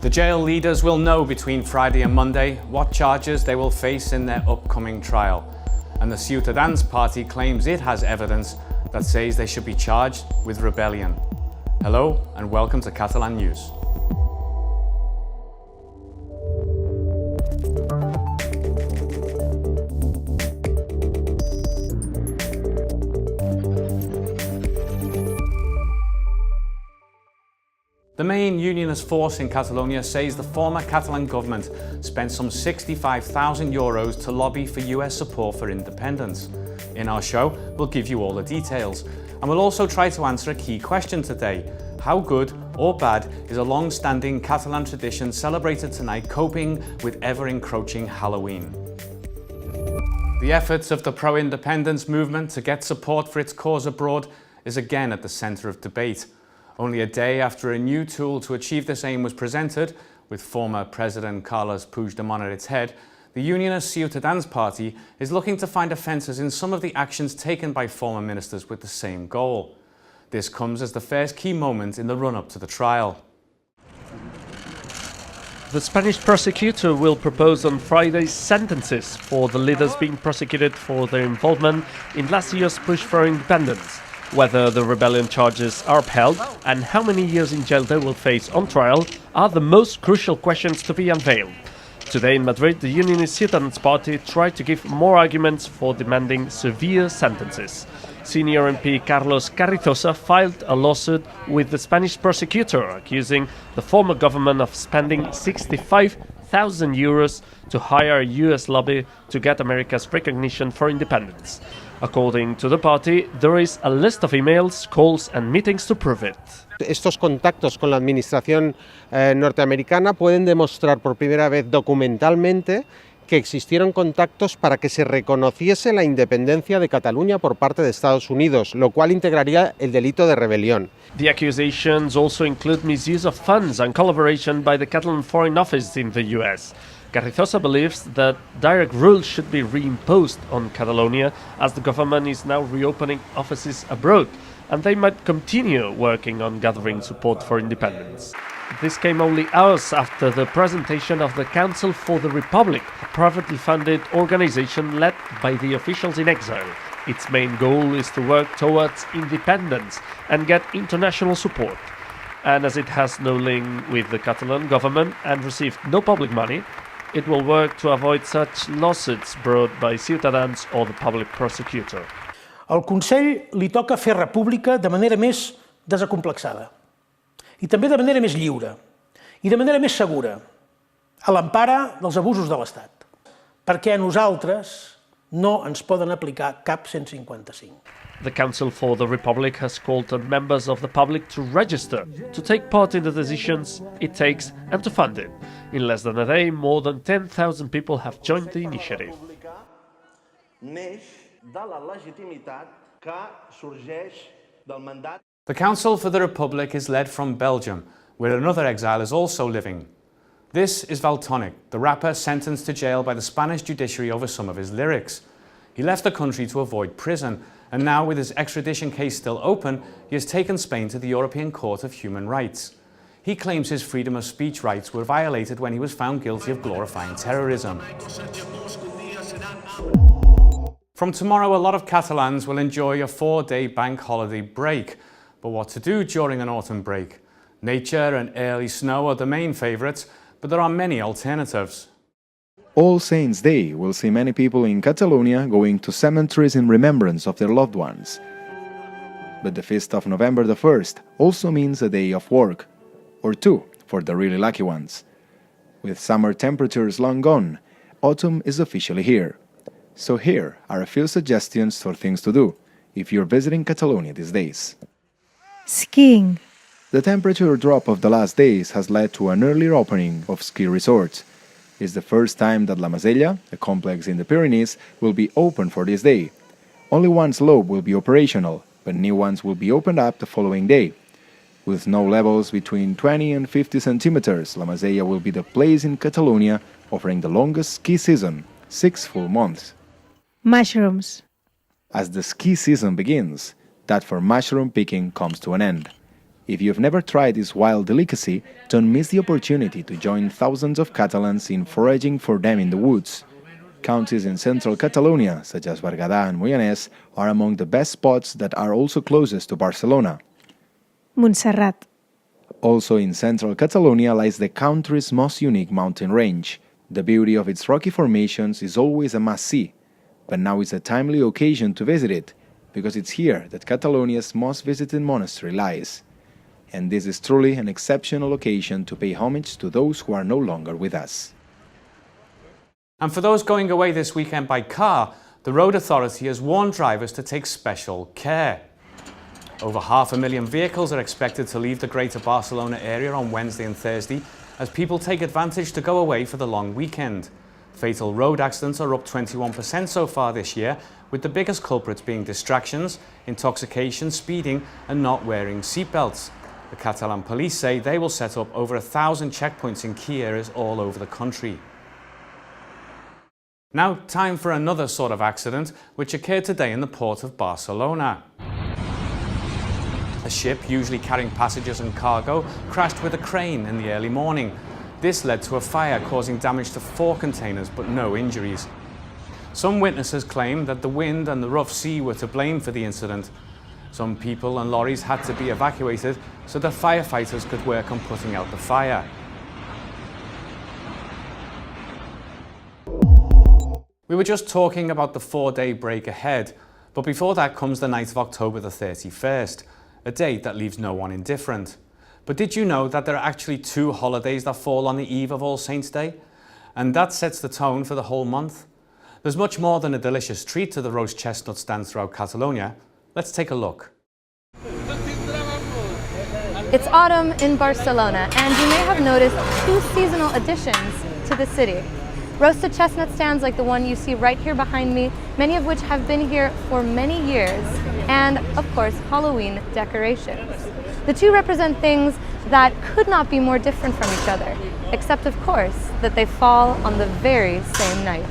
The jail leaders will know between Friday and Monday what charges they will face in their upcoming trial. And the Ciutadans party claims it has evidence that says they should be charged with rebellion. Hello and welcome to Catalan News. The main unionist force in Catalonia says the former Catalan government spent some €65,000 to lobby for US support for independence. In our show, we'll give you all the details, and we'll also try to answer a key question today. How good or bad is a long-standing Catalan tradition celebrated tonight coping with ever-encroaching Halloween? The efforts of the pro-independence movement to get support for its cause abroad is again at the centre of debate. Only a day after a new tool to achieve this aim was presented, with former President Carles Puigdemont at its head, the unionist Ciutadans party is looking to find offences in some of the actions taken by former ministers with the same goal. This comes as the first key moment in the run-up to the trial. The Spanish prosecutor will propose on Friday sentences for the leaders being prosecuted for their involvement in last year's push for independence. Whether the rebellion charges are upheld and how many years in jail they will face on trial are the most crucial questions to be unveiled. Today in Madrid, the unionist Ciutadans party tried to give more arguments for demanding severe sentences. Senior MP Carlos Carrizosa filed a lawsuit with the Spanish prosecutor, accusing the former government of spending €65,000 to hire a US lobby to get America's recognition for independence. According to the party, there is a list of emails, calls and meetings to prove it. Estos contactos con la administración norteamericana pueden demostrar por primera vez documentalmente que existieron contactos para que se reconociese la independencia de Cataluña por parte de Estados Unidos, lo cual integraría el delito de rebelión. The accusations also include misuse of funds and collaboration by the Catalan Foreign Office in the US. Carrizosa believes that direct rules should be reimposed on Catalonia as the government is now reopening offices abroad, and they might continue working on gathering support for independence. This came only hours after the presentation of the Council for the Republic, a privately funded organization led by the officials in exile. Its main goal is to work towards independence and get international support. And as it has no link with the Catalan government and received no public money, it will work to avoid such lawsuits brought by Ciutadans or the public prosecutor. Al Consell li toca fer república de manera més desacomplexada i també de manera més lliure i de manera més segura, a l'empara dels abusos de l'Estat, perquè a nosaltres no ens poden aplicar cap 155. The Council for the Republic has called on members of the public to register, to take part in the decisions it takes and to fund it. In less than a day, more than 10,000 people have joined the initiative. The Council for the Republic is led from Belgium, where another exile is also living. This is Valtonyc, the rapper sentenced to jail by the Spanish judiciary over some of his lyrics. He left the country to avoid prison, and now with his extradition case still open, he has taken Spain to the European Court of Human Rights. He claims his freedom of speech rights were violated when he was found guilty of glorifying terrorism. From tomorrow, a lot of Catalans will enjoy a 4-day bank holiday break. But what to do during an autumn break? Nature and early snow are the main favourites, but there are many alternatives. All Saints' Day will see many people in Catalonia going to cemeteries in remembrance of their loved ones. But the feast of November the 1st also means a day of work, or two for the really lucky ones. With summer temperatures long gone, autumn is officially here. So here are a few suggestions for things to do if you're visiting Catalonia these days. Skiing. The temperature drop of the last days has led to an earlier opening of ski resorts. It's the first time that La Masella, a complex in the Pyrenees, will be open for this day. Only one slope will be operational, but new ones will be opened up the following day. With snow levels between 20 and 50 centimeters, La Masella will be the place in Catalonia offering the longest ski season, 6 full months. Mushrooms. As the ski season begins, that for mushroom picking comes to an end. If you've never tried this wild delicacy, don't miss the opportunity to join thousands of Catalans in foraging for them in the woods. Counties in central Catalonia, such as Berguedà and Moianès, are among the best spots that are also closest to Barcelona. Montserrat. Also in central Catalonia lies the country's most unique mountain range. The beauty of its rocky formations is always a must-see, but now is a timely occasion to visit it, because it's here that Catalonia's most visited monastery lies. And this is truly an exceptional occasion to pay homage to those who are no longer with us. And for those going away this weekend by car, the road authority has warned drivers to take special care. Over 500,000 vehicles are expected to leave the Greater Barcelona area on Wednesday and Thursday as people take advantage to go away for the long weekend. Fatal road accidents are up 21% so far this year, with the biggest culprits being distractions, intoxication, speeding and not wearing seatbelts. The Catalan police say they will set up over 1,000 checkpoints in key areas all over the country. Now, time for another sort of accident which occurred today in the port of Barcelona. A ship, usually carrying passengers and cargo, crashed with a crane in the early morning. This led to a fire causing damage to 4 containers but no injuries. Some witnesses claim that the wind and the rough sea were to blame for the incident. Some people and lorries had to be evacuated so that firefighters could work on putting out the fire. We were just talking about the 4-day break ahead, but before that comes the night of October the 31st, a date that leaves no one indifferent. But did you know that there are actually 2 holidays that fall on the eve of All Saints' Day? And that sets the tone for the whole month. There's much more than a delicious treat to the roast chestnut stand throughout Catalonia. Let's take a look. It's autumn in Barcelona, and you may have noticed 2 seasonal additions to the city. Roasted chestnut stands like the one you see right here behind me, many of which have been here for many years, and of course Halloween decorations. The 2 represent things that could not be more different from each other, except of course that they fall on the very same night.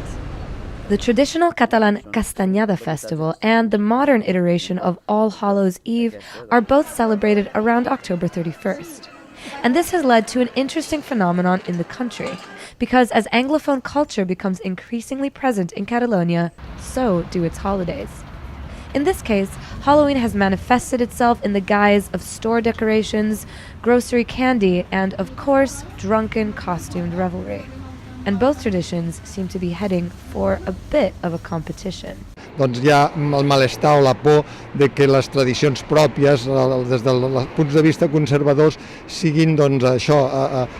The traditional Catalan Castaneda festival and the modern iteration of All Hallows' Eve are both celebrated around October 31st. And this has led to an interesting phenomenon in the country, because as Anglophone culture becomes increasingly present in Catalonia, so do its holidays. In this case, Halloween has manifested itself in the guise of store decorations, grocery candy, and of course, drunken costumed revelry. And both traditions seem to be heading for a bit of a competition. Doncs hi ha el malestar o la por de que les tradicions pròpies, des dels punts de vista conservadors, siguin doncs,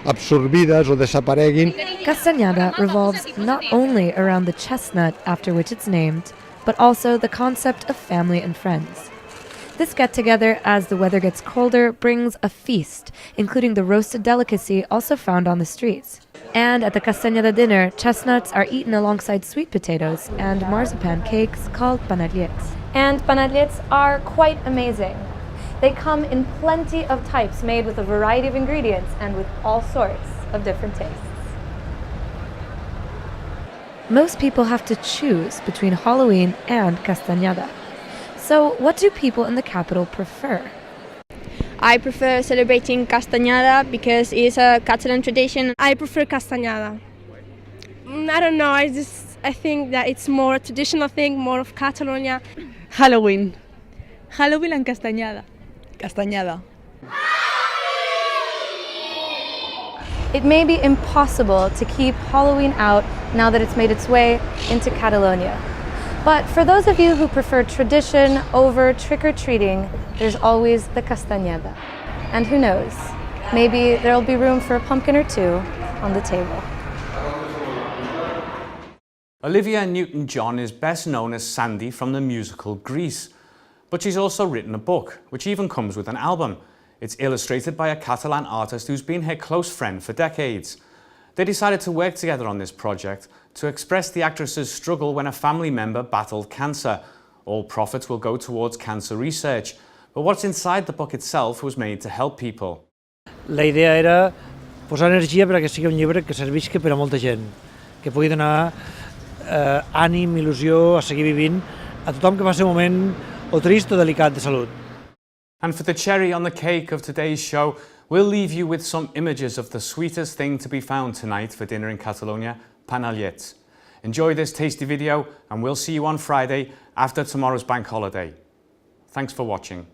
absorbides o desapareguin. Castaneda revolves not only around the chestnut after which it's named, but also the concept of family and friends. This get-together, as the weather gets colder, brings a feast, including the roasted delicacy also found on the streets. And at the Castaneda dinner, chestnuts are eaten alongside sweet potatoes and marzipan cakes called panellets. And panellets are quite amazing. They come in plenty of types, made with a variety of ingredients and with all sorts of different tastes. Most people have to choose between Halloween and Castaneda. So what do people in the capital prefer? I prefer celebrating Castaneda because it's a Catalan tradition. I prefer Castaneda. I don't know, I think that it's more a traditional thing, more of Catalonia. Halloween. Halloween and Castaneda. Castaneda. It may be impossible to keep Halloween out now that it's made its way into Catalonia. But for those of you who prefer tradition over trick-or-treating, there's always the Castaneda. And who knows, maybe there'll be room for a pumpkin or 2 on the table. Olivia Newton-John is best known as Sandy from the musical Grease, but she's also written a book, which even comes with an album. It's illustrated by a Catalan artist who's been her close friend for decades. They decided to work together on this project to express the actress's struggle when a family member battled cancer. All profits will go towards cancer research, but what's inside the book itself was made to help people. La idea era posar energia perquè sigui un llibre que servisca per a molta gent, que pugui donar ànim, il·lusió a seguir vivint a tothom que passi un moment o trist o delicat de salut. And for the cherry on the cake of today's show, we'll leave you with some images of the sweetest thing to be found tonight for dinner in Catalonia, panellets. Enjoy this tasty video and we'll see you on Friday after tomorrow's bank holiday. Thanks for watching.